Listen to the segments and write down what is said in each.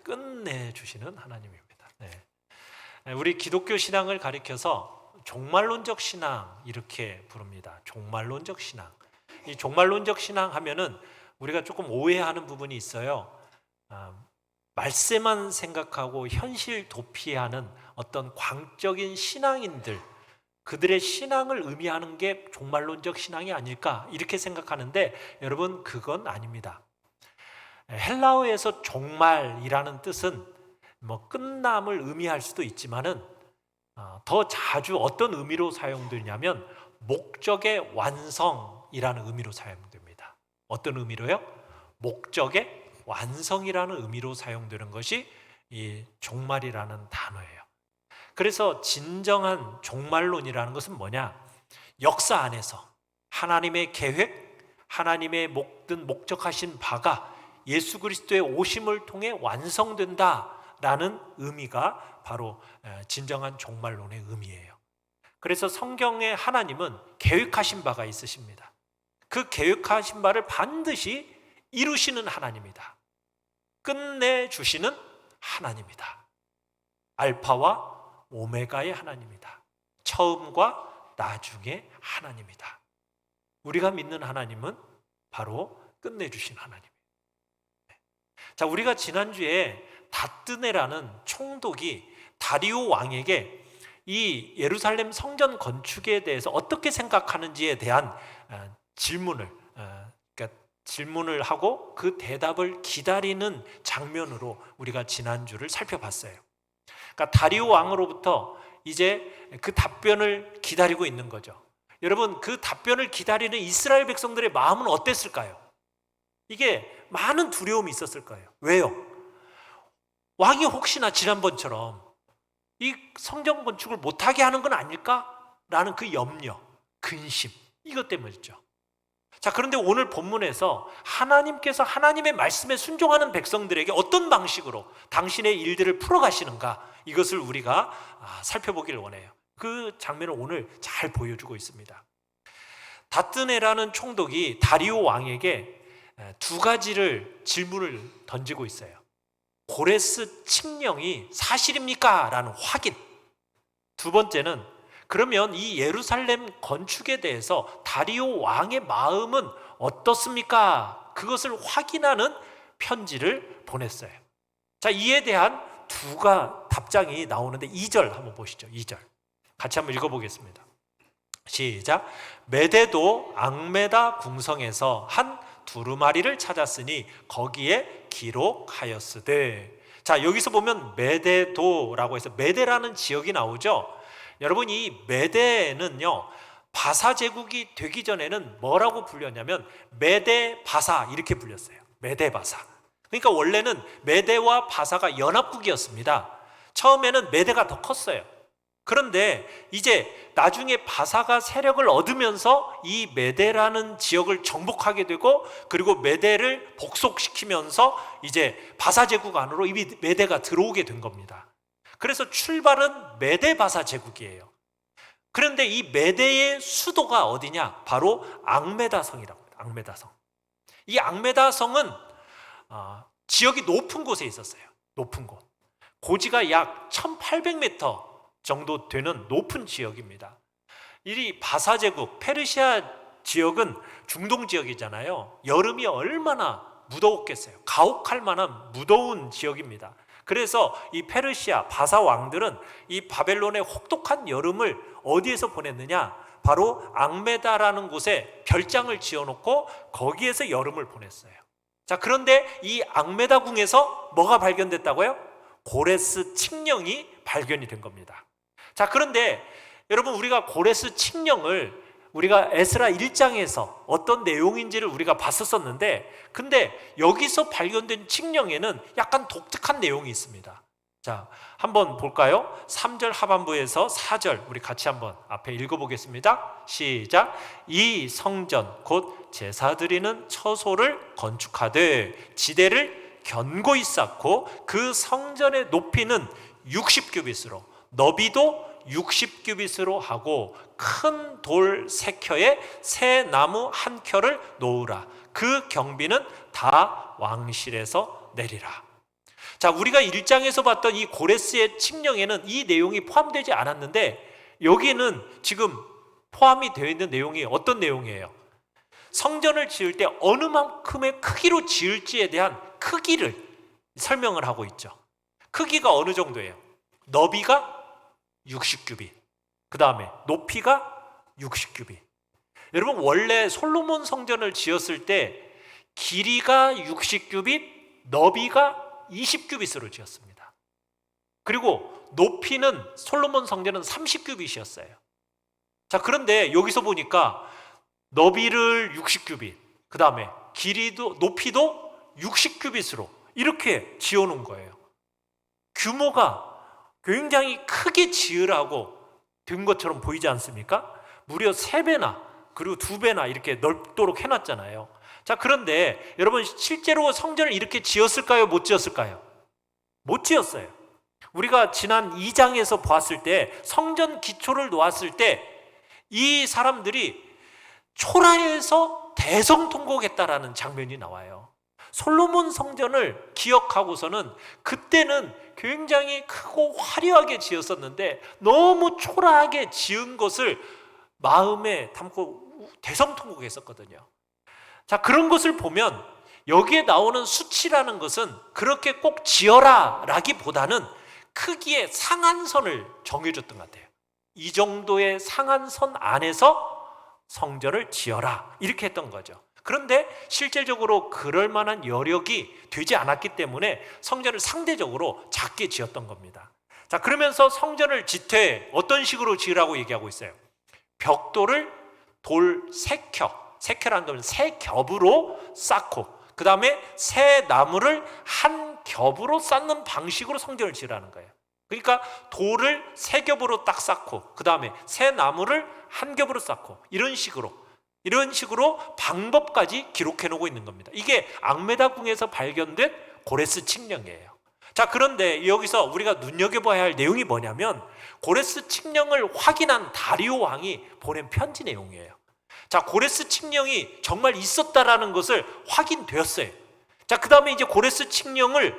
끝내주시는 하나님입니다. 우리 기독교 신앙을 가리켜서 종말론적 신앙 이렇게 부릅니다. 종말론적 신앙. 이 종말론적 신앙 하면은 우리가 조금 오해하는 부분이 있어요. 말세만 생각하고 현실 도피하는 어떤 광적인 신앙인들, 그들의 신앙을 의미하는 게 종말론적 신앙이 아닐까 이렇게 생각하는데, 여러분 그건 아닙니다. 헬라어에서 종말이라는 뜻은 끝남을 의미할 수도 있지만은 더 자주 어떤 의미로 사용되냐면 목적의 완성이라는 의미로 사용됩니다. 어떤 의미로요? 목적의 완성이라는 의미로 사용되는 것이 이 종말이라는 단어예요. 그래서 진정한 종말론이라는 것은 뭐냐? 역사 안에서 하나님의 계획, 하나님의 목적하신 바가 예수 그리스도의 오심을 통해 완성된다라는 의미가 바로 진정한 종말론의 의미예요. 그래서 성경의 하나님은 계획하신 바가 있으십니다. 그 계획하신 바를 반드시 이루시는 하나님이다. 끝내주시는 하나님이다. 알파와 오메가의 하나님이다. 처음과 나중의 하나님이다. 우리가 믿는 하나님은 바로 끝내주신 하나님이에요. 자, 우리가 지난주에 다뜨네라는 총독이 다리오 왕에게 이 예루살렘 성전 건축에 대해서 어떻게 생각하는지에 대한 질문을 하고 그 대답을 기다리는 장면으로 우리가 지난주를 살펴봤어요. 그러니까 다리오 왕으로부터 이제 그 답변을 기다리고 있는 거죠. 여러분, 그 답변을 기다리는 이스라엘 백성들의 마음은 어땠을까요? 이게 많은 두려움이 있었을 거예요. 왜요? 왕이 혹시나 지난번처럼 이 성전 건축을 못하게 하는 건 아닐까라는 그 염려, 근심, 이것 때문이죠. 자, 그런데 오늘 본문에서 하나님께서 하나님의 말씀에 순종하는 백성들에게 어떤 방식으로 당신의 일들을 풀어가시는가, 이것을 우리가 살펴보기를 원해요. 그 장면을 오늘 잘 보여주고 있습니다. 다뜨네라는 총독이 다리오 왕에게 두 가지를 질문을 던지고 있어요. 고레스 칙령이 사실입니까? 라는 확인. 두 번째는, 그러면 이 예루살렘 건축에 대해서 다리오 왕의 마음은 어떻습니까? 그것을 확인하는 편지를 보냈어요. 자, 이에 대한 답장이 나오는데 2절 한번 보시죠. 2절 같이 한번 읽어보겠습니다. 시작. 메데도 앙메다 궁성에서 한 두루마리를 찾았으니 거기에 기록하였으되. 자, 여기서 보면 메데도라고 해서 메데라는 지역이 나오죠. 여러분, 이 메데는요, 바사 제국이 되기 전에는 뭐라고 불렸냐면 메데 바사 이렇게 불렸어요. 메데 바사. 그러니까 원래는 메데와 바사가 연합국이었습니다. 처음에는 메데가 더 컸어요. 그런데 이제 나중에 바사가 세력을 얻으면서 이 메데라는 지역을 정복하게 되고, 그리고 메데를 복속시키면서 이제 바사 제국 안으로 이미 메데가 들어오게 된 겁니다. 그래서 출발은 메데 바사 제국이에요. 그런데 이 메데의 수도가 어디냐? 바로 앙메다성이라고 합니다. 앙메다성. 이 앙메다성은 지역이 높은 곳에 있었어요. 높은 곳. 고지가 약 1800m 정도 되는 높은 지역입니다. 이 바사 제국, 페르시아 지역은 중동 지역이잖아요. 여름이 얼마나 무더웠겠어요. 가혹할 만한 무더운 지역입니다. 그래서 이 페르시아, 바사 왕들은 이 바벨론의 혹독한 여름을 어디에서 보냈느냐? 바로 앙메다라는 곳에 별장을 지어놓고 거기에서 여름을 보냈어요. 자, 그런데 이 앙메다 궁에서 뭐가 발견됐다고요? 고레스 칙령이 발견이 된 겁니다. 자, 그런데 여러분, 우리가 고레스 칙령을 우리가 에스라 1장에서 어떤 내용인지를 우리가 봤었는데, 근데 여기서 발견된 칙령에는 약간 독특한 내용이 있습니다. 자, 한번 볼까요? 3절 하반부에서 4절 우리 같이 한번 앞에 읽어보겠습니다. 시작. 이 성전 곧 제사 드리는 처소를 건축하되 지대를 견고히 쌓고 그 성전의 높이는 60규빗으로 너비도 60규빗으로 하고 큰 돌 3켜에 새 나무 1켜를 놓으라. 그 경비는 다 왕실에서 내리라. 자, 우리가 1장에서 봤던 이 고레스의 칙령에는 이 내용이 포함되지 않았는데 여기는 지금 포함이 되어 있는 내용이 어떤 내용이에요? 성전을 지을 때 어느 만큼의 크기로 지을지에 대한 크기를 설명을 하고 있죠. 크기가 어느 정도예요? 너비가 60규빗, 그 다음에 높이가 60규빗. 여러분, 원래 솔로몬 성전을 지었을 때 길이가 60규빗, 너비가 20규빗으로 지었습니다. 그리고 높이는 솔로몬 성전은 30규빗이었어요. 자, 그런데 여기서 보니까 너비를 60규빗, 그 다음에 길이도 높이도 60규빗으로 이렇게 지어놓은 거예요. 규모가 굉장히 크게 지으라고 된 것처럼 보이지 않습니까? 무려 3배나 그리고 2배나 이렇게 넓도록 해놨잖아요. 자, 그런데 여러분, 실제로 성전을 이렇게 지었을까요? 못 지었을까요? 못 지었어요. 우리가 지난 2장에서 보았을 때 성전 기초를 놓았을 때 이 사람들이 초라해서 대성통곡했다라는 장면이 나와요. 솔로몬 성전을 기억하고서는 그때는 굉장히 크고 화려하게 지었었는데 너무 초라하게 지은 것을 마음에 담고 대성통곡했었거든요. 자, 그런 것을 보면 여기에 나오는 수치라는 것은 그렇게 꼭 지어라 라기보다는 크기의 상한선을 정해줬던 것 같아요. 이 정도의 상한선 안에서 성전을 지어라 이렇게 했던 거죠. 그런데 실질적으로 그럴 만한 여력이 되지 않았기 때문에 성전을 상대적으로 작게 지었던 겁니다. 자, 그러면서 성전을 짓되 어떤 식으로 지으라고 얘기하고 있어요? 벽돌을 돌 3겹, 3겹이라는 건 3겹으로 쌓고 그 다음에 새 나무를 한 겹으로 쌓는 방식으로 성전을 지으라는 거예요. 그러니까 돌을 3겹으로 딱 쌓고 그 다음에 새 나무를 한 겹으로 쌓고 이런 식으로 방법까지 기록해 놓고 있는 겁니다. 이게 앙메다궁에서 발견된 고레스 칙령이에요. 자, 그런데 여기서 우리가 눈여겨봐야 할 내용이 뭐냐면 고레스 칙령을 확인한 다리오 왕이 보낸 편지 내용이에요. 자, 고레스 칙령이 정말 있었다라는 것을 확인되었어요. 자, 그 다음에 이제 고레스 칙령을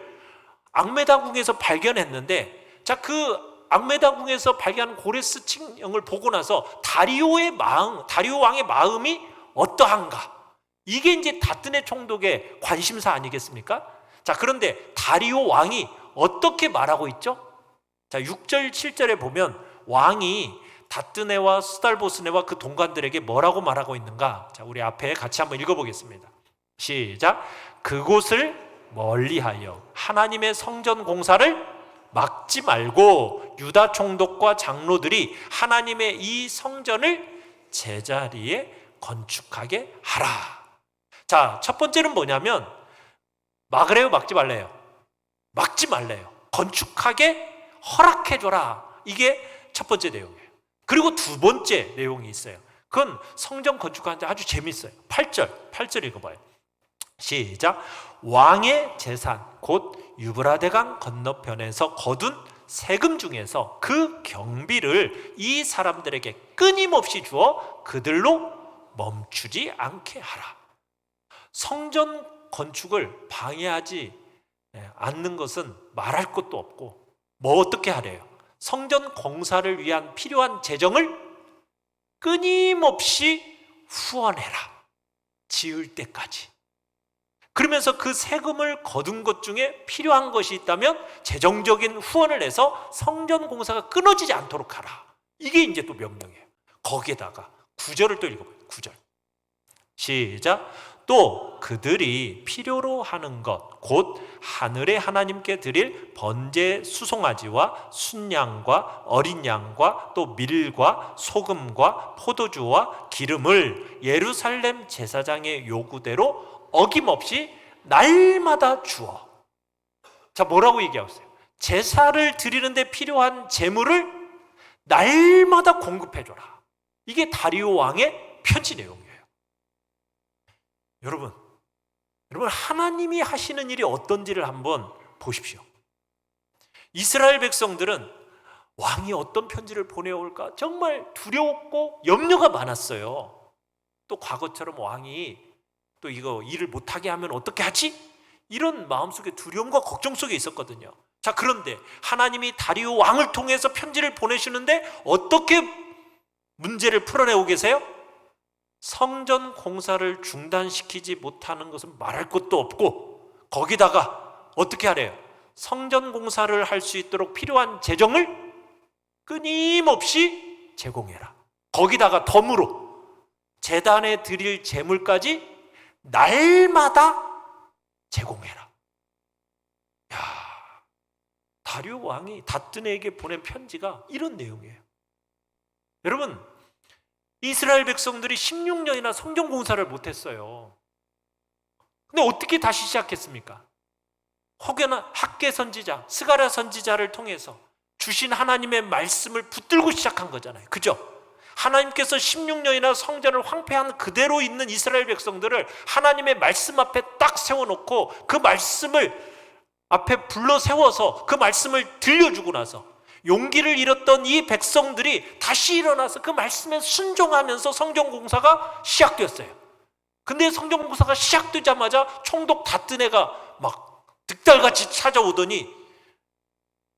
앙메다궁에서 발견했는데, 자, 그 앙메다궁에서 발견한 고레스 칙령을 보고 나서 다리오 왕의 마음이 어떠한가? 이게 이제 다뜨네 총독의 관심사 아니겠습니까? 자, 그런데 다리오 왕이 어떻게 말하고 있죠? 자, 6절 7절에 보면 왕이 다뜨네와 수달보스네와 그 동관들에게 뭐라고 말하고 있는가? 자, 우리 앞에 같이 한번 읽어보겠습니다. 시작. 그곳을 멀리하여 하나님의 성전 공사를 막지 말고 유다 총독과 장로들이 하나님의 이 성전을 제자리에 건축하게 하라. 자, 첫 번째는 뭐냐면 막으래요, 막지 말래요? 막지 말래요. 건축하게 허락해줘라. 이게 첫 번째 내용이에요. 그리고 두 번째 내용이 있어요. 그건 성전 건축하는데 아주 재밌어요. 8절 읽어봐요. 시작. 왕의 재산 곧 유브라데강 건너편에서 거둔 세금 중에서 그 경비를 이 사람들에게 끊임없이 주어 그들로 멈추지 않게 하라. 성전 건축을 방해하지 않는 것은 말할 것도 없고 뭐 어떻게 하래요? 성전 공사를 위한 필요한 재정을 끊임없이 후원해라. 지을 때까지. 그러면서 그 세금을 거둔 것 중에 필요한 것이 있다면 재정적인 후원을 해서 성전 공사가 끊어지지 않도록 하라. 이게 이제 또 명령이에요. 거기에다가 9절을 또 읽어봐요. 9절. 시작. 또 그들이 필요로 하는 것 곧 하늘의 하나님께 드릴 번제 수송아지와 순양과 어린 양과 또 밀과 소금과 포도주와 기름을 예루살렘 제사장의 요구대로 어김없이 날마다 주어. 자, 뭐라고 얘기하고 있어요? 제사를 드리는데 필요한 제물을 날마다 공급해줘라. 이게 다리오 왕의 편지 내용이에요. 여러분 하나님이 하시는 일이 어떤지를 한번 보십시오. 이스라엘 백성들은 왕이 어떤 편지를 보내올까 정말 두려웠고 염려가 많았어요. 또 과거처럼 왕이 또 이거 일을 못하게 하면 어떻게 하지? 이런 마음속에 두려움과 걱정 속에 있었거든요. 자, 그런데 하나님이 다리오 왕을 통해서 편지를 보내시는데 어떻게 문제를 풀어내고 계세요? 성전 공사를 중단시키지 못하는 것은 말할 것도 없고, 거기다가 어떻게 하래요? 성전 공사를 할 수 있도록 필요한 재정을 끊임없이 제공해라. 거기다가 덤으로 제단에 드릴 제물까지 날마다 제공해라. 야, 다리오 왕이 다뜨네에게 보낸 편지가 이런 내용이에요. 여러분, 이스라엘 백성들이 16년이나 성전 공사를 못했어요. 근데 어떻게 다시 시작했습니까? 혹여나 학개 선지자, 스가랴 선지자를 통해서 주신 하나님의 말씀을 붙들고 시작한 거잖아요. 그죠? 하나님께서 16년이나 성전을 황폐한 그대로 있는 이스라엘 백성들을 하나님의 말씀 앞에 딱 세워놓고 그 말씀을 앞에 불러 세워서 그 말씀을 들려주고 나서 용기를 잃었던 이 백성들이 다시 일어나서 그 말씀에 순종하면서 성전 공사가 시작되었어요. 근데 성전 공사가 시작되자마자 총독 다뜨네가 막 득달같이 찾아오더니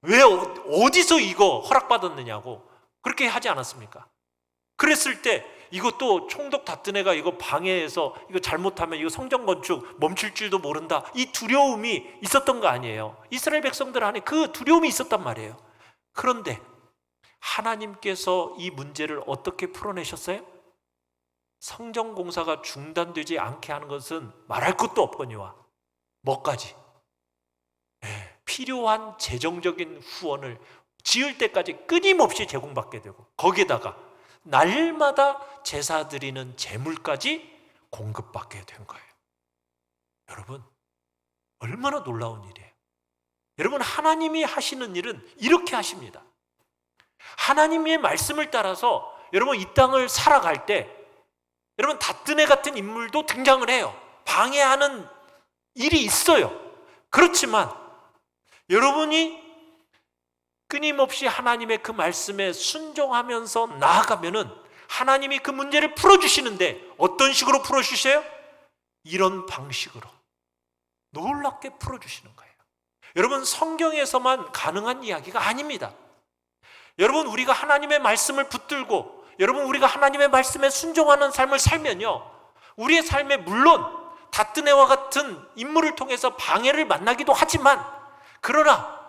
왜 어디서 이거 허락받았느냐고 그렇게 하지 않았습니까? 그랬을 때 이것도 총독 다뜨네가 이거 방해해서 이거 잘못하면 이거 성전 건축 멈출 줄도 모른다, 이 두려움이 있었던 거 아니에요. 이스라엘 백성들 안에 그 두려움이 있었단 말이에요. 그런데 하나님께서 이 문제를 어떻게 풀어내셨어요? 성전 공사가 중단되지 않게 하는 것은 말할 것도 없거니와 뭐까지? 필요한 재정적인 후원을 지을 때까지 끊임없이 제공받게 되고, 거기에다가 날마다 제사 드리는 제물까지 공급받게 된 거예요. 여러분, 얼마나 놀라운 일이에요. 여러분, 하나님이 하시는 일은 이렇게 하십니다. 하나님의 말씀을 따라서 여러분 이 땅을 살아갈 때 여러분 다뜨네 같은 인물도 등장을 해요. 방해하는 일이 있어요. 그렇지만 여러분이 끊임없이 하나님의 그 말씀에 순종하면서 나아가면은 하나님이 그 문제를 풀어주시는데 어떤 식으로 풀어주세요? 이런 방식으로 놀랍게 풀어주시는 거예요. 여러분, 성경에서만 가능한 이야기가 아닙니다. 여러분, 우리가 하나님의 말씀을 붙들고 여러분 우리가 하나님의 말씀에 순종하는 삶을 살면요, 우리의 삶에 물론 다뜨네와 같은 인물을 통해서 방해를 만나기도 하지만, 그러나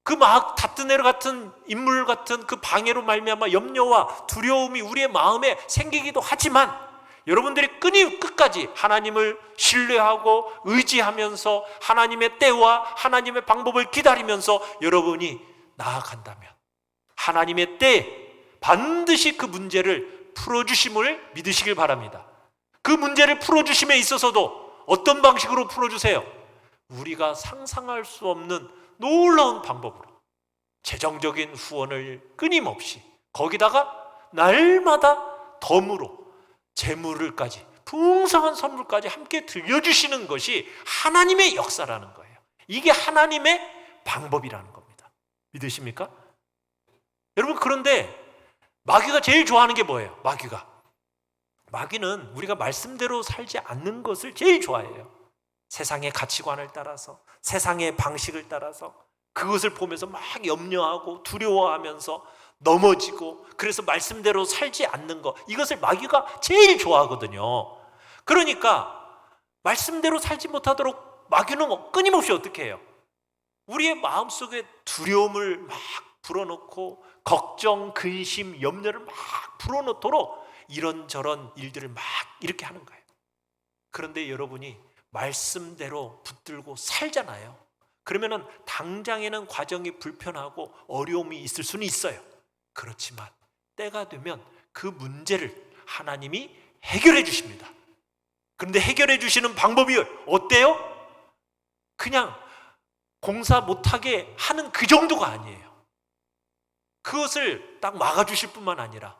그 다뜨네 같은 인물 같은 그 방해로 말미암아 염려와 두려움이 우리의 마음에 생기기도 하지만, 여러분들이 끝까지 하나님을 신뢰하고 의지하면서 하나님의 때와 하나님의 방법을 기다리면서 여러분이 나아간다면 하나님의 때에 반드시 그 문제를 풀어주심을 믿으시길 바랍니다. 그 문제를 풀어주심에 있어서도 어떤 방식으로 풀어주세요? 우리가 상상할 수 없는 놀라운 방법으로 재정적인 후원을 끊임없이, 거기다가 날마다 덤으로 재물을까지, 풍성한 선물까지 함께 들려주시는 것이 하나님의 역사라는 거예요. 이게 하나님의 방법이라는 겁니다. 믿으십니까? 여러분, 그런데 마귀가 제일 좋아하는 게 뭐예요? 마귀는 우리가 말씀대로 살지 않는 것을 제일 좋아해요. 세상의 가치관을 따라서, 세상의 방식을 따라서 그것을 보면서 막 염려하고 두려워하면서 넘어지고, 그래서 말씀대로 살지 않는 것, 이것을 마귀가 제일 좋아하거든요. 그러니까 말씀대로 살지 못하도록 마귀는 끊임없이 어떻게 해요? 우리의 마음속에 두려움을 막 불어넣고 걱정, 근심, 염려를 막 불어넣도록 이런저런 일들을 막 이렇게 하는 거예요. 그런데 여러분이 말씀대로 붙들고 살잖아요. 그러면은 당장에는 과정이 불편하고 어려움이 있을 수는 있어요. 그렇지만 때가 되면 그 문제를 하나님이 해결해 주십니다. 그런데 해결해 주시는 방법이 어때요? 그냥 공사 못하게 하는 그 정도가 아니에요. 그것을 딱 막아주실 뿐만 아니라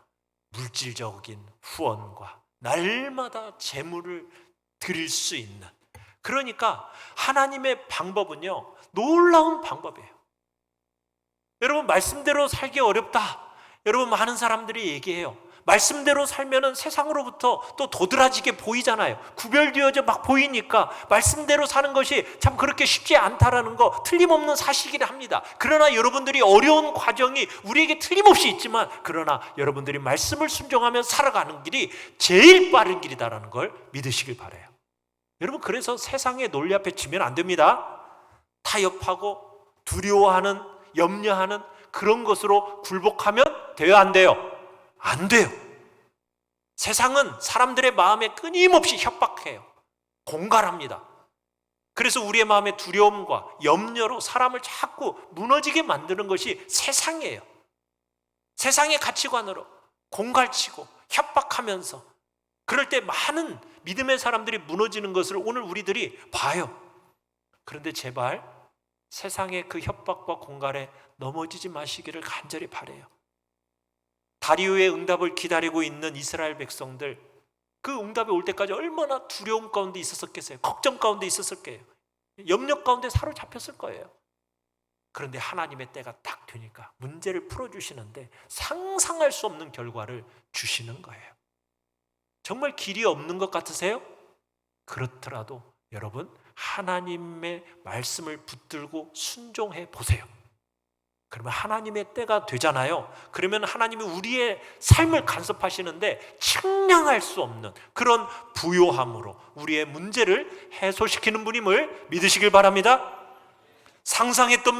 물질적인 후원과 날마다 재물을 드릴 수 있는, 그러니까 하나님의 방법은요 놀라운 방법이에요. 여러분, 말씀대로 살기 어렵다, 여러분 많은 사람들이 얘기해요. 말씀대로 살면은 세상으로부터 또 도드라지게 보이잖아요. 구별되어져 막 보이니까 말씀대로 사는 것이 참 그렇게 쉽지 않다라는 거 틀림없는 사실이긴 합니다. 그러나 여러분들이 어려운 과정이 우리에게 틀림없이 있지만, 그러나 여러분들이 말씀을 순종하며 살아가는 길이 제일 빠른 길이다라는 걸 믿으시길 바라요. 여러분, 그래서 세상의 논리 앞에 지면 안 됩니다. 타협하고 두려워하는, 염려하는 그런 것으로 굴복하면 돼요, 안 돼요? 안 돼요. 세상은 사람들의 마음에 끊임없이 협박해요. 공갈합니다. 그래서 우리의 마음의 두려움과 염려로 사람을 자꾸 무너지게 만드는 것이 세상이에요. 세상의 가치관으로 공갈치고 협박하면서, 그럴 때 많은 믿음의 사람들이 무너지는 것을 오늘 우리들이 봐요. 그런데 제발 세상의 그 협박과 공갈에 넘어지지 마시기를 간절히 바라요. 다리오의 응답을 기다리고 있는 이스라엘 백성들, 그 응답이 올 때까지 얼마나 두려움 가운데 있었겠어요. 걱정 가운데 있었을 거예요. 염려 가운데 사로잡혔을 거예요. 그런데 하나님의 때가 딱 되니까 문제를 풀어주시는데 상상할 수 없는 결과를 주시는 거예요. 정말 길이 없는 것 같으세요? 그렇더라도 여러분, 하나님의 말씀을 붙들고 순종해 보세요. 그러면 하나님의 때가 되잖아요. 그러면 하나님이 우리의 삶을 간섭하시는데 측량할 수 없는 그런 부요함으로 우리의 문제를 해소시키는 분임을 믿으시길 바랍니다. 상상하지도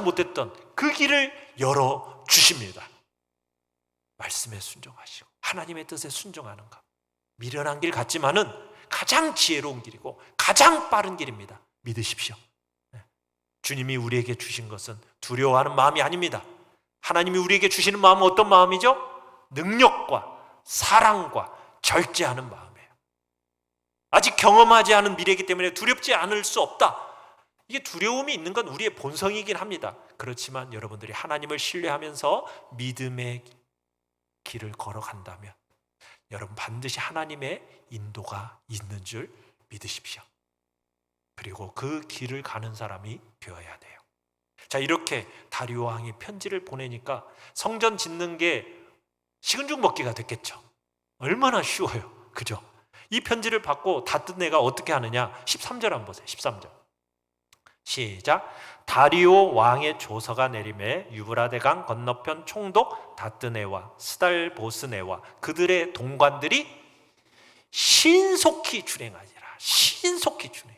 못했던 그 길을 열어주십니다. 말씀에 순종하시고 하나님의 뜻에 순종하는 것, 미련한 길 같지만은 가장 지혜로운 길이고 가장 빠른 길입니다. 믿으십시오. 주님이 우리에게 주신 것은 두려워하는 마음이 아닙니다. 하나님이 우리에게 주시는 마음은 어떤 마음이죠? 능력과 사랑과 절제하는 마음이에요. 아직 경험하지 않은 미래이기 때문에 두렵지 않을 수 없다. 이게 두려움이 있는 건 우리의 본성이긴 합니다. 그렇지만 여러분들이 하나님을 신뢰하면서 믿음의 길을 걸어간다면 여러분 반드시 하나님의 인도가 있는 줄 믿으십시오. 그리고 그 길을 가는 사람이 되어야 돼요. 자, 이렇게 다리오 왕이 편지를 보내니까 성전 짓는 게 식은 죽 먹기가 됐겠죠. 얼마나 쉬워요. 그죠? 이 편지를 받고 다뜨네가 어떻게 하느냐? 13절 한번 보세요. 13절. 시작. 다리오 왕의 조서가 내림에 유브라데강 건너편 총독 다뜨네와 스달보스네와 그들의 동관들이 신속히 출행하니라. 신속히 출행.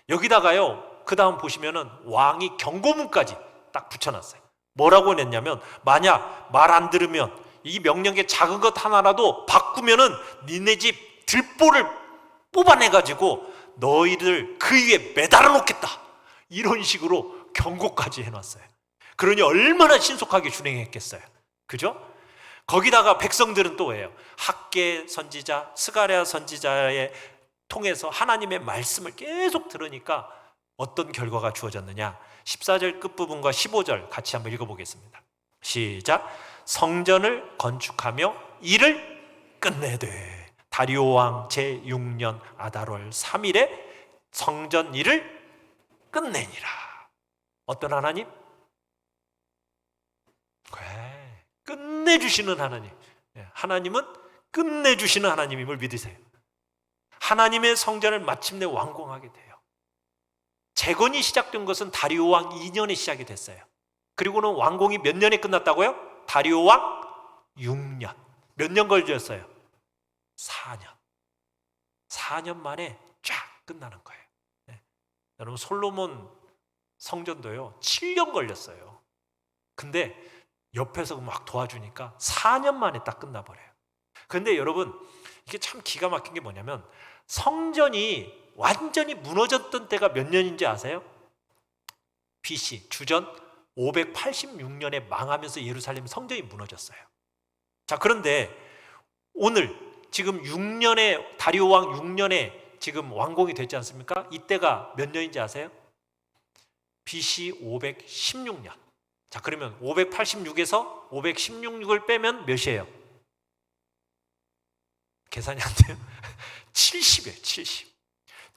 여기다가요, 그 다음 보시면은 왕이 경고문까지 딱 붙여놨어요. 뭐라고 냈냐면, 만약 말 안 들으면 이 명령의 작은 것 하나라도 바꾸면은 니네 집 들보를 뽑아내가지고 너희를 그 위에 매달아 놓겠다. 이런 식으로 경고까지 해놨어요. 그러니 얼마나 신속하게 준행했겠어요. 그죠? 거기다가 백성들은 또 왜요? 학개 선지자, 스가랴 선지자의 통해서 하나님의 말씀을 계속 들으니까 어떤 결과가 주어졌느냐? 14절 끝부분과 15절 같이 한번 읽어보겠습니다. 시작. 성전을 건축하며 일을 끝내되 다리오 왕 제6년 아달월 3일에 성전 일을 끝내니라. 어떤 하나님? 끝내주시는 하나님. 하나님은 끝내주시는 하나님임을 믿으세요. 하나님의 성전을 마침내 완공하게 돼요. 재건이 시작된 것은 다리오 왕 2년에 시작이 됐어요. 그리고는 완공이 몇 년에 끝났다고요? 다리오 왕 6년. 몇 년 걸렸어요? 4년. 4년 만에 쫙 끝나는 거예요. 여러분, 솔로몬 성전도요 7년 걸렸어요. 근데 옆에서 막 도와주니까 4년 만에 딱 끝나버려요. 근데 여러분, 이게 참 기가 막힌 게 뭐냐면, 성전이 완전히 무너졌던 때가 몇 년인지 아세요? BC, 주전 586년에 망하면서 예루살렘 성전이 무너졌어요. 자, 그런데 오늘 지금 6년에 다리오 왕 6년에 지금 완공이 됐지 않습니까? 이때가 몇 년인지 아세요? BC 516년. 자, 그러면 586에서 516을 빼면 몇이에요? 계산이 안 돼요. 70이에요. 70.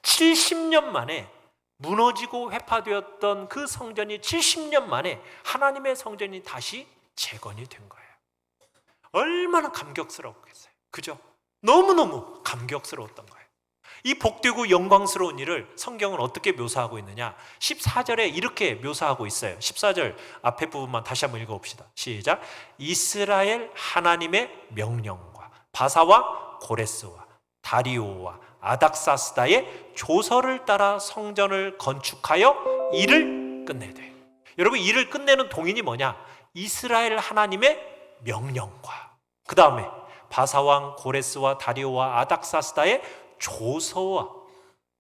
70년 만에 무너지고 회파되었던 그 성전이 70년 만에 하나님의 성전이 다시 재건이 된 거예요. 얼마나 감격스러웠겠어요. 그죠? 너무너무 감격스러웠던 거예요. 이 복되고 영광스러운 일을 성경은 어떻게 묘사하고 있느냐? 14절에 이렇게 묘사하고 있어요. 14절 앞에 부분만 다시 한번 읽어봅시다. 시작. 이스라엘 하나님의 명령과 바사와 고레스와 다리오와 아닥사스다의 조서를 따라 성전을 건축하여 일을 끝내되. 여러분, 일을 끝내는 동인이 뭐냐? 이스라엘 하나님의 명령과 그 다음에 바사왕 고레스와 다리오와 아닥사스다의 조서와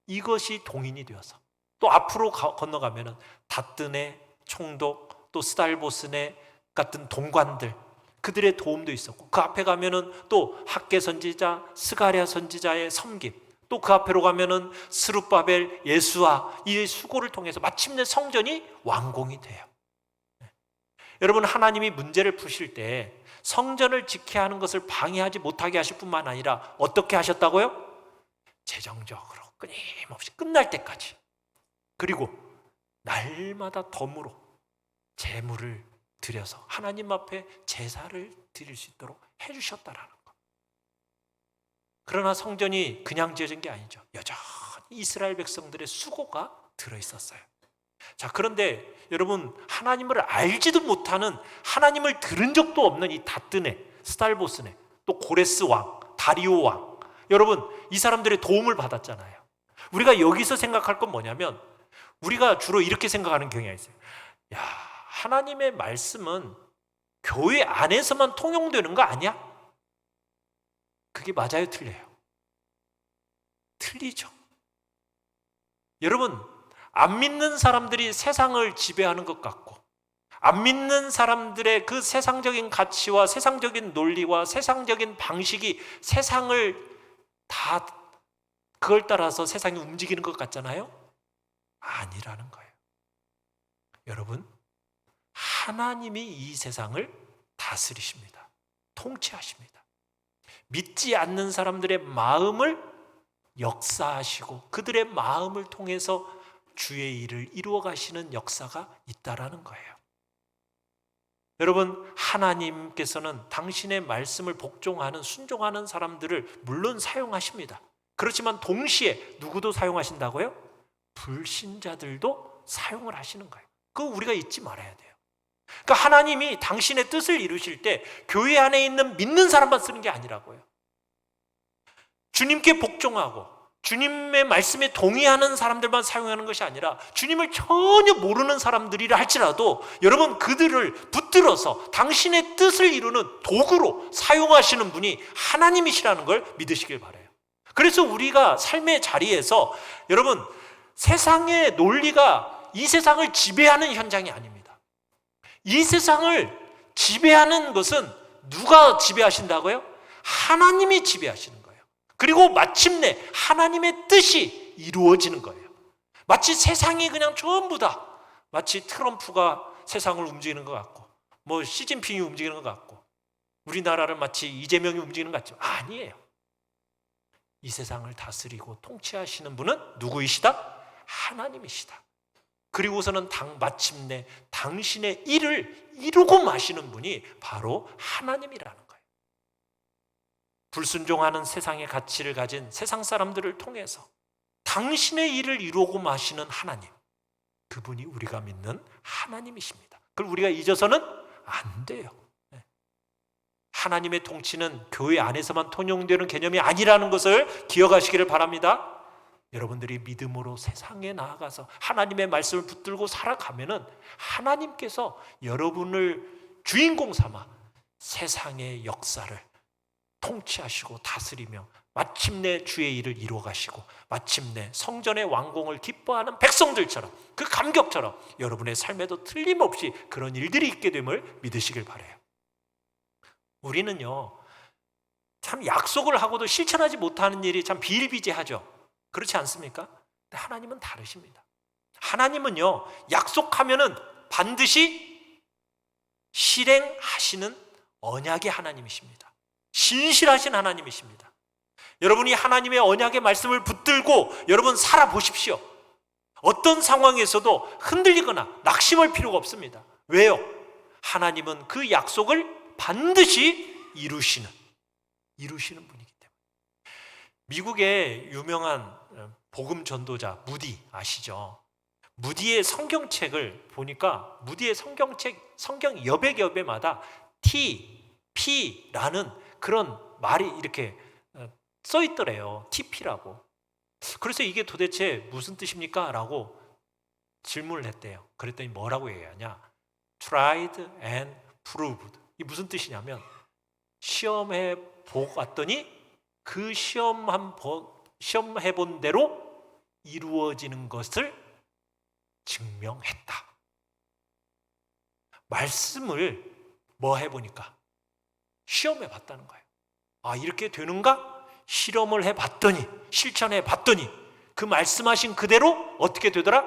이것이 동인이 되어서 또 앞으로 건너가면은 다뜨네, 총독, 또 스달보스네 같은 동관들 그들의 도움도 있었고 그 앞에 가면은 또 학개 선지자, 스가랴 선지자의 섬김 또 그 앞으로 가면은 스룹바벨, 예수아 이 수고를 통해서 마침내 성전이 완공이 돼요. 여러분, 하나님이 문제를 푸실 때 성전을 지켜야 하는 것을 방해하지 못하게 하실 뿐만 아니라 어떻게 하셨다고요? 재정적으로 끊임없이 끝날 때까지 그리고 날마다 덤으로 제물을 드려서 하나님 앞에 제사를 드릴 수 있도록 해주셨다라는 것. 그러나 성전이 그냥 지어진 게 아니죠. 여전히 이스라엘 백성들의 수고가 들어있었어요. 자, 그런데 여러분, 하나님을 알지도 못하는 하나님을 들은 적도 없는 이 다뜨네, 스달보스네, 또 고레스 왕, 다리오 왕 여러분, 이 사람들의 도움을 받았잖아요. 우리가 여기서 생각할 건 뭐냐면 우리가 주로 이렇게 생각하는 경향이 있어요. 야, 하나님의 말씀은 교회 안에서만 통용되는 거 아니야? 그게 맞아요, 틀려요? 틀리죠. 여러분, 안 믿는 사람들이 세상을 지배하는 것 같고 안 믿는 사람들의 그 세상적인 가치와 세상적인 논리와 세상적인 방식이 세상을 다 그걸 따라서 세상이 움직이는 것 같잖아요? 아니라는 거예요. 여러분, 하나님이 이 세상을 다스리십니다. 통치하십니다. 믿지 않는 사람들의 마음을 역사하시고 그들의 마음을 통해서 주의 일을 이루어 가시는 역사가 있다라는 거예요. 여러분, 하나님께서는 당신의 말씀을 복종하는 순종하는 사람들을 물론 사용하십니다. 그렇지만 동시에 누구도 사용하신다고요? 불신자들도 사용을 하시는 거예요. 그거 우리가 잊지 말아야 돼요. 그러니까 하나님이 당신의 뜻을 이루실 때 교회 안에 있는 믿는 사람만 쓰는 게 아니라고요. 주님께 복종하고 주님의 말씀에 동의하는 사람들만 사용하는 것이 아니라 주님을 전혀 모르는 사람들이라 할지라도 여러분, 그들을 붙들어서 당신의 뜻을 이루는 도구로 사용하시는 분이 하나님이시라는 걸 믿으시길 바라요. 그래서 우리가 삶의 자리에서 여러분, 세상의 논리가 이 세상을 지배하는 현장이 아닙니다. 이 세상을 지배하는 것은 누가 지배하신다고요? 하나님이 지배하시는 거예요. 그리고 마침내 하나님의 뜻이 이루어지는 거예요. 마치 세상이 그냥 전부 다 마치 트럼프가 세상을 움직이는 것 같고 뭐 시진핑이 움직이는 것 같고 우리나라를 마치 이재명이 움직이는 것 같죠. 아니에요. 이 세상을 다스리고 통치하시는 분은 누구이시다? 하나님이시다. 그리고서는 마침내 당신의 일을 이루고 마시는 분이 바로 하나님이라는 거예요. 불순종하는 세상의 가치를 가진 세상 사람들을 통해서 당신의 일을 이루고 마시는 하나님, 그분이 우리가 믿는 하나님이십니다. 그걸 우리가 잊어서는 안 돼요. 하나님의 통치는 교회 안에서만 통용되는 개념이 아니라는 것을 기억하시기를 바랍니다. 여러분들이 믿음으로 세상에 나아가서 하나님의 말씀을 붙들고 살아가면은 하나님께서 여러분을 주인공 삼아 세상의 역사를 통치하시고 다스리며 마침내 주의 일을 이루어 가시고 마침내 성전의 완공을 기뻐하는 백성들처럼 그 감격처럼 여러분의 삶에도 틀림없이 그런 일들이 있게 됨을 믿으시길 바라요. 우리는요, 참 약속을 하고도 실천하지 못하는 일이 참 비일비재하죠. 그렇지 않습니까? 근데 하나님은 다르십니다. 하나님은요, 약속하면은 반드시 실행하시는 언약의 하나님이십니다. 신실하신 하나님이십니다. 여러분이 하나님의 언약의 말씀을 붙들고 여러분 살아보십시오. 어떤 상황에서도 흔들리거나 낙심할 필요가 없습니다. 왜요? 하나님은 그 약속을 반드시 이루시는 분이기 때문에. 미국의 유명한 복음 전도자 무디 아시죠? 무디의 성경책을 보니까 무디의 성경 여백여백마다 T, P라는 그런 말이 이렇게 써 있더래요. TP라고. 그래서 이게 도대체 무슨 뜻입니까? 라고 질문을 했대요. 그랬더니 뭐라고 얘기하냐? Tried and proved. 이 무슨 뜻이냐면 시험해 보았더니 그 시험해 본 대로 이루어지는 것을 증명했다. 말씀을 뭐 해보니까 시험해 봤다는 거예요. 아, 이렇게 되는가? 실험을 해봤더니, 실천해 봤더니 그 말씀하신 그대로 어떻게 되더라?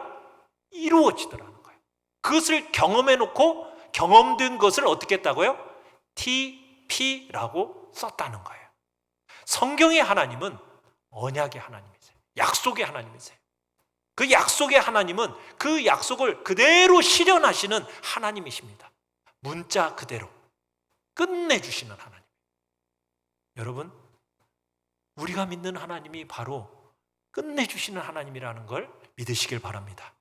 이루어지더라는 거예요. 그것을 경험해 놓고 경험된 것을 어떻게 했다고요? TP라고 썼다는 거예요. 성경의 하나님은 언약의 하나님이세요. 약속의 하나님이세요. 그 약속의 하나님은 그 약속을 그대로 실현하시는 하나님이십니다. 문자 그대로 끝내주시는 하나님. 여러분, 우리가 믿는 하나님이 바로 끝내주시는 하나님이라는 걸 믿으시길 바랍니다.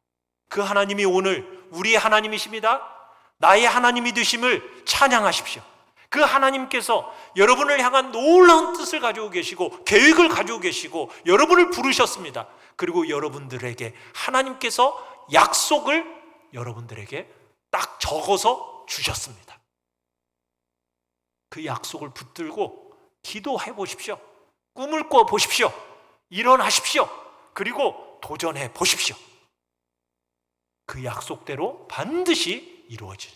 그 하나님이 오늘 우리의 하나님이십니다. 나의 하나님이 되심을 찬양하십시오. 그 하나님께서 여러분을 향한 놀라운 뜻을 가지고 계시고 계획을 가지고 계시고 여러분을 부르셨습니다. 그리고 여러분들에게 하나님께서 약속을 여러분들에게 딱 적어서 주셨습니다. 그 약속을 붙들고 기도해 보십시오. 꿈을 꿔 보십시오. 일어나십시오. 그리고 도전해 보십시오. 그 약속대로 반드시 이루어지는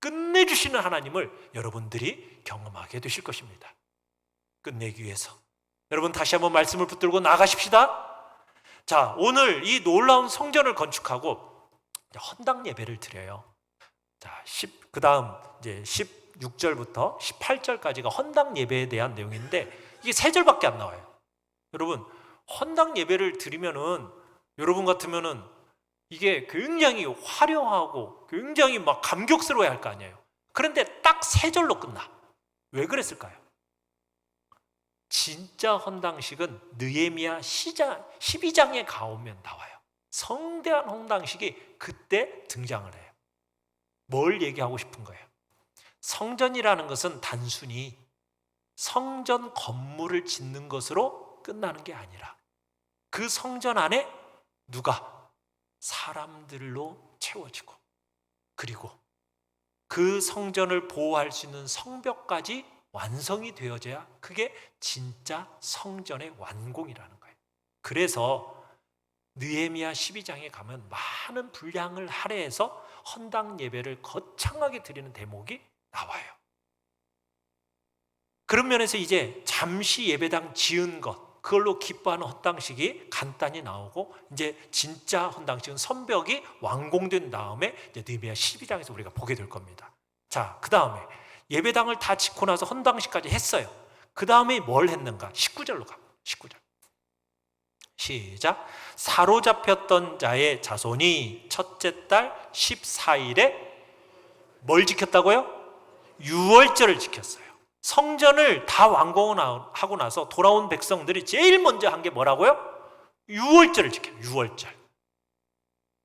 끝내주시는 하나님을 여러분들이 경험하게 되실 것입니다. 끝내기 위해서 여러분 다시 한번 말씀을 붙들고 나가십시다. 자, 오늘 이 놀라운 성전을 건축하고 헌당 예배를 드려요. 자, 그 다음 이제 16절부터 18절까지가 헌당 예배에 대한 내용인데 이게 3절밖에 안 나와요. 여러분, 헌당 예배를 드리면은 여러분 같으면은 이게 굉장히 화려하고 굉장히 막 감격스러워야 할 거 아니에요. 그런데 딱 3절로 끝나. 왜 그랬을까요? 진짜 헌당식은 느헤미야 12장에 가오면 나와요. 성대한 헌당식이 그때 등장을 해요. 뭘 얘기하고 싶은 거예요? 성전이라는 것은 단순히 성전 건물을 짓는 것으로 끝나는 게 아니라 그 성전 안에 누가? 사람들로 채워지고 그리고 그 성전을 보호할 수 있는 성벽까지 완성이 되어져야 그게 진짜 성전의 완공이라는 거예요. 그래서 느헤미야 12장에 가면 많은 분량을 할애해서 헌당 예배를 거창하게 드리는 대목이 나와요. 그런 면에서 이제 잠시 예배당 지은 것 그걸로 기뻐하는 헌당식이 간단히 나오고 이제 진짜 헌당식은 성벽이 완공된 다음에 이제 느헤미야 12장에서 우리가 보게 될 겁니다. 자, 그 다음에 예배당을 다 짓고 나서 헌당식까지 했어요. 그 다음에 뭘 했는가? 19절로 가. 19절. 시작. 사로잡혔던 자의 자손이 첫째 달 14일에 뭘 지켰다고요? 유월절을 지켰어요. 성전을 다 완공하고 나서 돌아온 백성들이 제일 먼저 한 게 뭐라고요? 유월절을 지켜요. 유월절.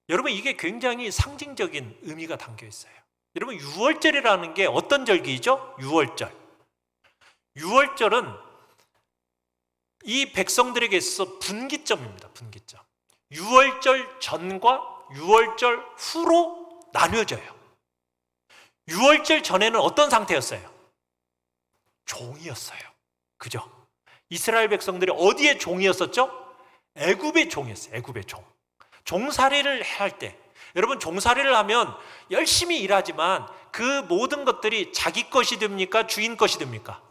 여러분, 이게 굉장히 상징적인 의미가 담겨 있어요. 여러분, 유월절이라는 게 어떤 절기죠? 유월절. 유월절은 이 백성들에게 있어서 분기점입니다. 분기점. 유월절 전과 유월절 후로 나뉘어져요. 유월절 전에는 어떤 상태였어요? 종이었어요. 그죠? 이스라엘 백성들이 어디에 종이었었죠? 애굽의 종이었어요. 애굽의 종. 종살이를 할 때 여러분, 종살이를 하면 열심히 일하지만 그 모든 것들이 자기 것이 됩니까? 주인 것이 됩니까?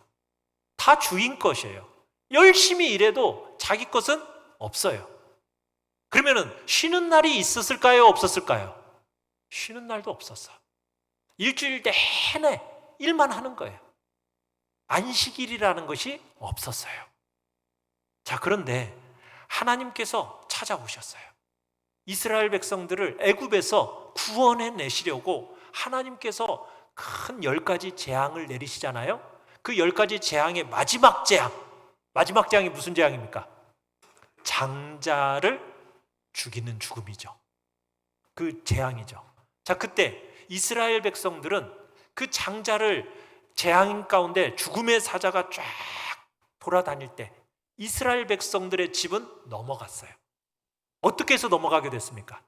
다 주인 것이에요. 열심히 일해도 자기 것은 없어요. 그러면은 쉬는 날이 있었을까요? 없었을까요? 쉬는 날도 없었어. 일주일 내내 일만 하는 거예요. 안식일이라는 것이 없었어요. 자, 그런데 하나님께서 찾아오셨어요. 이스라엘 백성들을 애굽에서 구원해 내시려고 하나님께서 큰 10가지 재앙을 내리시잖아요. 그 10가지 재앙의 마지막 재앙이 무슨 재앙입니까? 장자를 죽이는 죽음이죠. 그 재앙이죠. 자, 그때 이스라엘 백성들은 그 장자를 재앙 가운데 죽음의 사자가 쫙 돌아다닐 때 이스라엘 백성들의 집은 넘어갔어요. 어떻게 해서 넘어가게 됐습니까?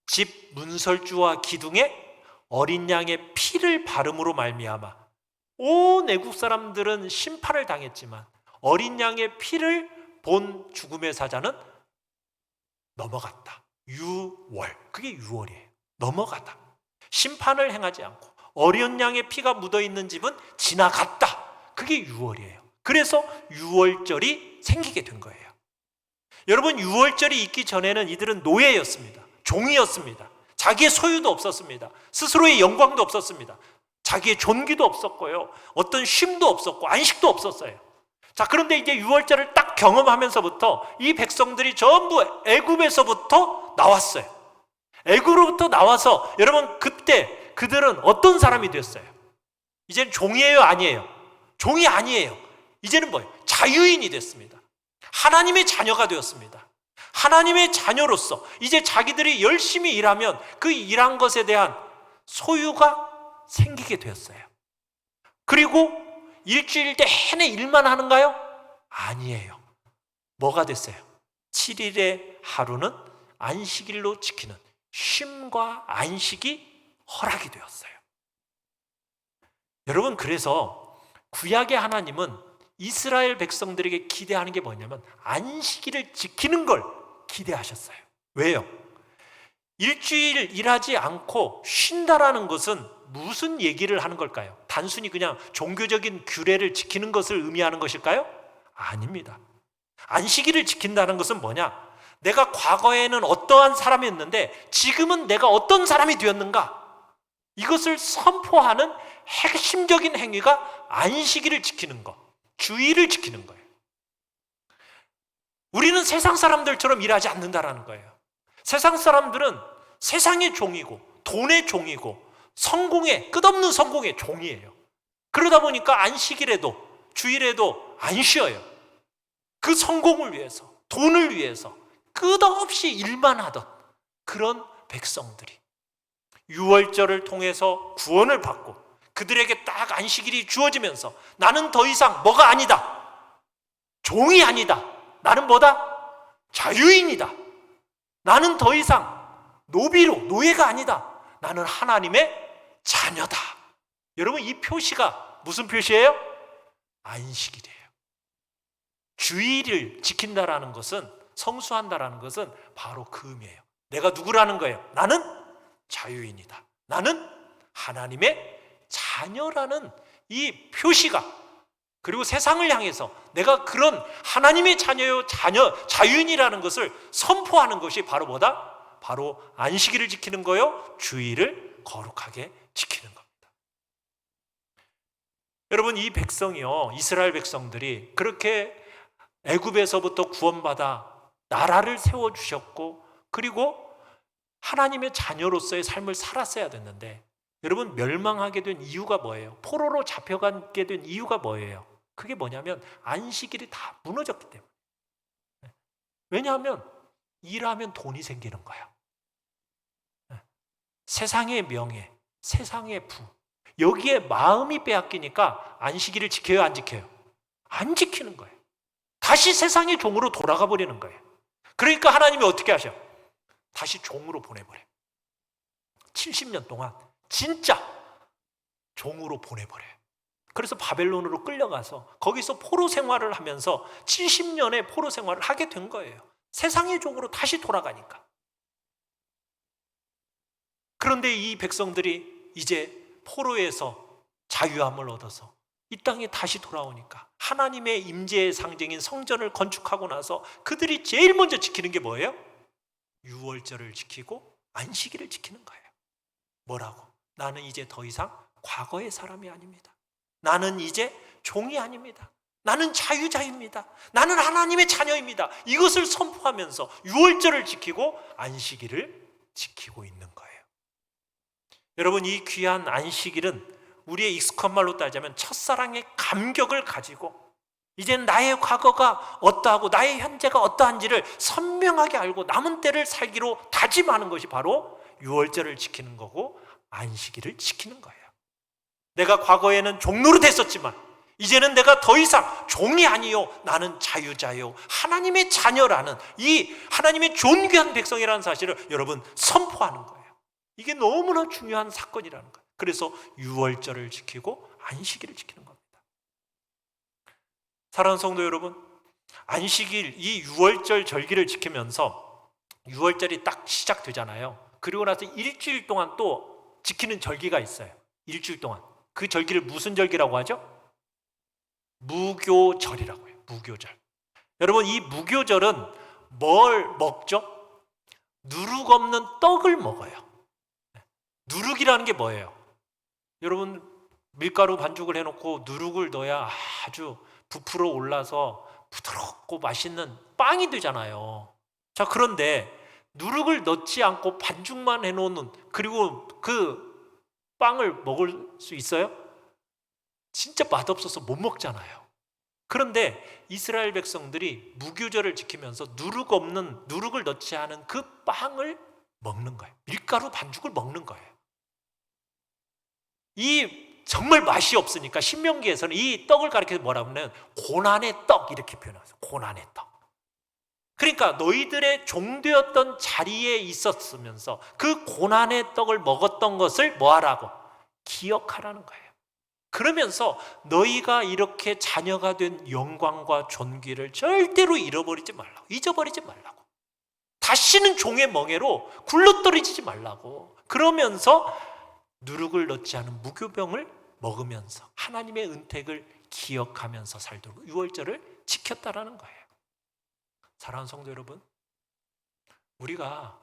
집 문설주와 기둥에 어린 양의 피를 바름으로 말미암아 온 애국 사람들은 심판을 당했지만 어린 양의 피를 본 죽음의 사자는 넘어갔다. 유월, 그게 유월이에요. 넘어가다. 심판을 행하지 않고 어린 양의 피가 묻어있는 집은 지나갔다. 그게 유월이에요. 그래서 유월절이 생기게 된 거예요. 여러분, 유월절이 있기 전에는 이들은 노예였습니다. 종이었습니다. 자기의 소유도 없었습니다. 스스로의 영광도 없었습니다. 자기의 존귀도 없었고요. 어떤 쉼도 없었고 안식도 없었어요. 자, 그런데 이제 유월절을 딱 경험하면서부터 이 백성들이 전부 애굽에서부터 나왔어요. 애굽으로부터 나와서 여러분, 그때 그들은 어떤 사람이 됐어요? 이제는 종이에요, 아니에요? 종이 아니에요. 이제는 뭐예요? 자유인이 됐습니다. 하나님의 자녀가 되었습니다. 하나님의 자녀로서 이제 자기들이 열심히 일하면 그 일한 것에 대한 소유가 생기게 되었어요. 그리고 일주일 내내 일만 하는가요? 아니에요. 뭐가 됐어요? 7일의 하루는 안식일로 지키는 쉼과 안식이 허락이 되었어요. 여러분, 그래서 구약의 하나님은 이스라엘 백성들에게 기대하는 게 뭐냐면 안식일을 지키는 걸 기대하셨어요. 왜요? 일주일 일하지 않고 쉰다라는 것은 무슨 얘기를 하는 걸까요? 단순히 그냥 종교적인 규례를 지키는 것을 의미하는 것일까요? 아닙니다. 안식일을 지킨다는 것은 뭐냐? 내가 과거에는 어떠한 사람이었는데 지금은 내가 어떤 사람이 되었는가? 이것을 선포하는 핵심적인 행위가 안식일을 지키는 것, 주의를 지키는 거예요. 우리는 세상 사람들처럼 일하지 않는다라는 거예요. 세상 사람들은 세상의 종이고 돈의 종이고 성공의, 끝없는 성공의 종이에요. 그러다 보니까 안식일에도 주일에도 안 쉬어요. 그 성공을 위해서, 돈을 위해서 끝없이 일만 하던 그런 백성들이 유월절을 통해서 구원을 받고 그들에게 딱 안식일이 주어지면서 나는 더 이상 뭐가 아니다. 종이 아니다. 나는 뭐다? 자유인이다. 나는 더 이상 노예가 아니다. 나는 하나님의 자녀다. 여러분, 이 표시가 무슨 표시예요? 안식일이에요. 주일을 지킨다라는 것은, 성수한다라는 것은 바로 그 의미예요. 내가 누구라는 거예요? 나는 자유인이다. 나는 하나님의 자녀라는 이 표시가, 그리고 세상을 향해서 내가 그런 하나님의 자유인이라는 것을 선포하는 것이 바로 뭐다? 바로 안식일을 지키는 거요, 주일을 거룩하게 지키는 겁니다. 여러분, 이 백성이요, 이스라엘 백성들이 그렇게 애굽에서부터 구원받아 나라를 세워주셨고 그리고 하나님의 자녀로서의 삶을 살았어야 됐는데, 여러분, 멸망하게 된 이유가 뭐예요? 포로로 잡혀가게 된 이유가 뭐예요? 그게 뭐냐면 안식일이 다 무너졌기 때문에. 왜냐하면 일하면 돈이 생기는 거야. 세상의 명예, 세상의 부, 여기에 마음이 빼앗기니까 안식일을 지켜요, 안 지켜요? 안 지키는 거예요. 다시 세상의 종으로 돌아가 버리는 거예요. 그러니까 하나님이 어떻게 하셔? 다시 종으로 보내버려요. 70년 동안 진짜 종으로 보내버려요. 그래서 바벨론으로 끌려가서 거기서 포로 생활을 하면서 70년의 포로 생활을 하게 된 거예요. 세상의 종으로 다시 돌아가니까. 그런데 이 백성들이 이제 포로에서 자유함을 얻어서 이 땅에 다시 돌아오니까 하나님의 임재의 상징인 성전을 건축하고 나서 그들이 제일 먼저 지키는 게 뭐예요? 유월절을 지키고 안식일을 지키는 거예요. 뭐라고? 나는 이제 더 이상 과거의 사람이 아닙니다. 나는 이제 종이 아닙니다. 나는 자유자입니다. 나는 하나님의 자녀입니다. 이것을 선포하면서 유월절을 지키고 안식일을 지키고 있는 거예요. 여러분, 이 귀한 안식일은 우리의 익숙한 말로 따지자면 첫사랑의 감격을 가지고 이제는 나의 과거가 어떠하고 나의 현재가 어떠한지를 선명하게 알고 남은 때를 살기로 다짐하는 것이 바로 유월절을 지키는 거고 안식일을 지키는 거예요. 내가 과거에는 종노릇 했었지만 이제는 내가 더 이상 종이 아니요 나는 자유자요 하나님의 자녀라는 이 하나님의 존귀한 백성이라는 사실을 여러분 선포하는 거예요. 이게 너무나 중요한 사건이라는 거예요. 그래서 유월절을 지키고 안식일을 지키는 겁니다. 사랑하는 성도 여러분, 안식일 이 유월절 절기를 지키면서 유월절이 딱 시작되잖아요. 그리고 나서 일주일 동안 또 지키는 절기가 있어요. 일주일 동안. 그 절기를 무슨 절기라고 하죠? 무교절이라고 해요. 무교절. 여러분, 이 무교절은 뭘 먹죠? 누룩 없는 떡을 먹어요. 누룩이라는 게 뭐예요? 여러분, 밀가루 반죽을 해놓고 누룩을 넣어야 아주 부풀어 올라서 부드럽고 맛있는 빵이 되잖아요. 자, 그런데 누룩을 넣지 않고 반죽만 해놓는, 그리고 그 빵을 먹을 수 있어요? 진짜 맛없어서 못 먹잖아요. 그런데 이스라엘 백성들이 무교절을 지키면서 누룩을 넣지 않은 그 빵을 먹는 거예요. 밀가루 반죽을 먹는 거예요. 이 정말 맛이 없으니까 신명기에서는 이 떡을 가리켜서 뭐라고 하면 고난의 떡 이렇게 표현하세요. 고난의 떡. 그러니까 너희들의 종되었던 자리에 있었으면서 그 고난의 떡을 먹었던 것을 뭐하라고? 기억하라는 거예요. 그러면서 너희가 이렇게 자녀가 된 영광과 존귀를 절대로 잊어버리지 말라고. 다시는 종의 멍에로 굴러떨어지지 말라고. 그러면서 누룩을 넣지 않은 무교병을 먹으면서 하나님의 은택을 기억하면서 살도록 유월절을 지켰다라는 거예요. 사랑하는 성도 여러분, 우리가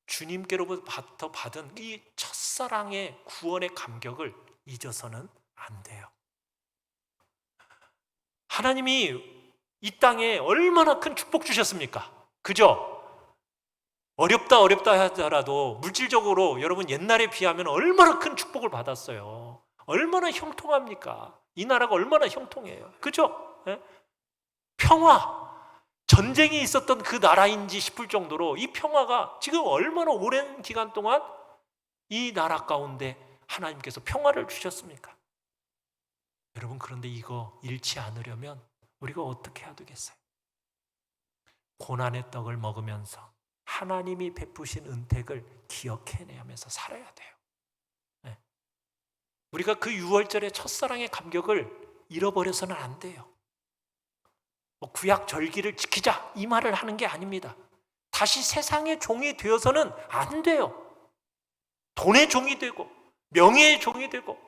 주님께로부터 받은 이 첫사랑의 구원의 감격을 잊어서는 안 돼요. 하나님이 이 땅에 얼마나 큰 축복 주셨습니까? 그죠? 어렵다 하더라도 물질적으로 여러분 옛날에 비하면 얼마나 큰 축복을 받았어요. 얼마나 형통합니까? 이 나라가 얼마나 형통해요. 그죠? 네? 평화, 전쟁이 있었던 그 나라인지 싶을 정도로 이 평화가 지금 얼마나 오랜 기간 동안 이 나라 가운데 하나님께서 평화를 주셨습니까? 여러분, 그런데 이거 잃지 않으려면 우리가 어떻게 해야 되겠어요? 고난의 떡을 먹으면서 하나님이 베푸신 은택을 기억해내면서 살아야 돼요. 네. 우리가 그 유월절의 첫사랑의 감격을 잃어버려서는 안 돼요. 구약 절기를 지키자 이 말을 하는 게 아닙니다. 다시 세상의 종이 되어서는 안 돼요. 돈의 종이 되고 명예의 종이 되고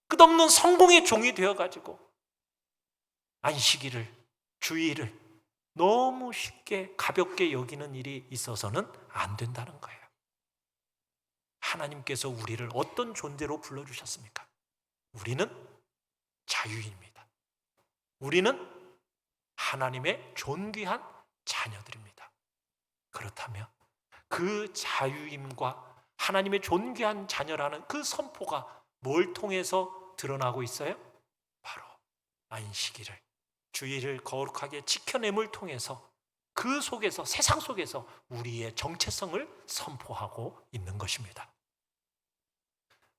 끝없는 성공의 종이 되어가지고 안식일을, 주일을 너무 쉽게 가볍게 여기는 일이 있어서는 안 된다는 거예요. 하나님께서 우리를 어떤 존재로 불러주셨습니까? 우리는 자유인입니다. 우리는 하나님의 존귀한 자녀들입니다. 그렇다면 그 자유임과 하나님의 존귀한 자녀라는 그 선포가 뭘 통해서 드러나고 있어요? 바로 안식일을, 주일을 거룩하게 지켜냄을 통해서 그 속에서, 세상 속에서 우리의 정체성을 선포하고 있는 것입니다.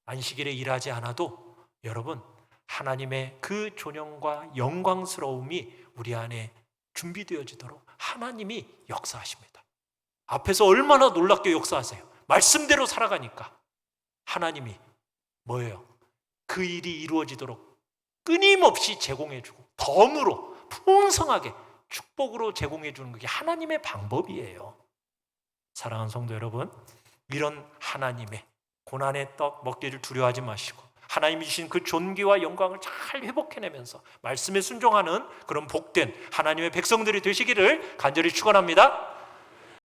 안식일에 일하지 않아도 여러분, 하나님의 그 존영과 영광스러움이 우리 안에 준비되어지도록 하나님이 역사하십니다. 앞에서 얼마나 놀랍게 역사하세요. 말씀대로 살아가니까 하나님이 뭐예요? 그 일이 이루어지도록 끊임없이 제공해주고 덤으로 풍성하게 축복으로 제공해주는 게 하나님의 방법이에요. 사랑하는 성도 여러분, 이런 하나님의 고난의 떡 먹기를 두려워하지 마시고 하나님이 주신 그 존귀와 영광을 잘 회복해내면서 말씀에 순종하는 그런 복된 하나님의 백성들이 되시기를 간절히 축원합니다.